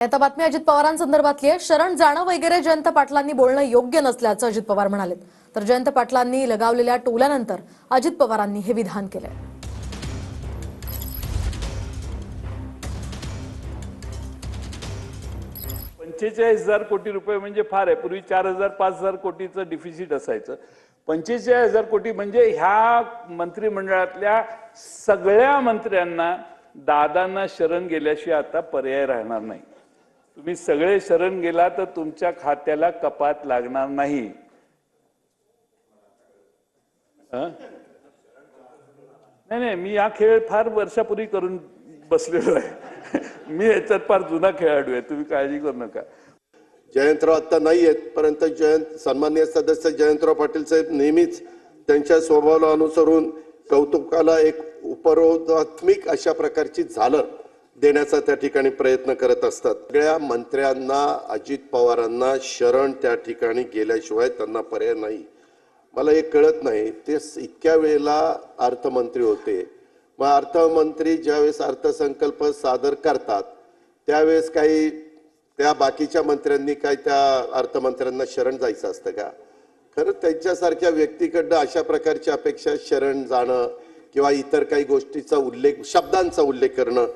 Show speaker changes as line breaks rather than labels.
आता बातमी अजित पवारांसंदर्भातली आहे। शरण जाणं वगैरे जयंत पाटलांनी बोलणं योग्य नसल्याचं अजित पवार म्हणाले। तर जयंत पाटलांनी लगावलेल्या टोल्यानंतर अजित पवारांनी हे विधान केलंय।
45,000 कोटी रुपये म्हणजे फार आहे। पूर्वी 4,000-5,000 कोटीचं डिफिसिट असायचं। 45,000 कोटी म्हणजे ह्या मंत्रिमंडळातल्या सगळ्या मंत्र्यांना दादांना शरण गेल्याशिवाय आता पर्याय राहणार नाही। तुम्ही सगळे शरण गेला तर तुमच्या खात्याला कपात लागणार नाही। नाही, मी हा खेळ फार वर्षापूर्वी करून बसलेलो आहे। मी याच्यात फार जुना खेळाडू आहे, तुम्ही काळजी करू नका।
जयंतराव आता नाही आहेत, परंतु सन्माननीय सदस्य जयंतराव पाटील साहेब नेहमीच त्यांच्या स्वभावाला अनुसरून कौतुकाला एक उपरोधात्मक अशा प्रकारची झालर देण्याचा त्या ठिकाणी प्रयत्न करत असतात। सगळ्या मंत्र्यांना अजित पवारांना शरण त्या ठिकाणी गेल्याशिवाय त्यांना पर्याय नाही। मला एक कळत नाही, ते इतक्या वेळेला अर्थमंत्री होते, मग अर्थमंत्री ज्यावेळेस अर्थसंकल्प सादर करतात त्यावेळेस काही त्या बाकीच्या मंत्र्यांनी काय त्या अर्थमंत्र्यांना शरण जायचं असतं का? खरं त्यांच्यासारख्या व्यक्तीकडनं अशा प्रकारची अपेक्षा शरण जाणं किंवा इतर काही गोष्टीचा उल्लेख शब्दांचा उल्लेख करणं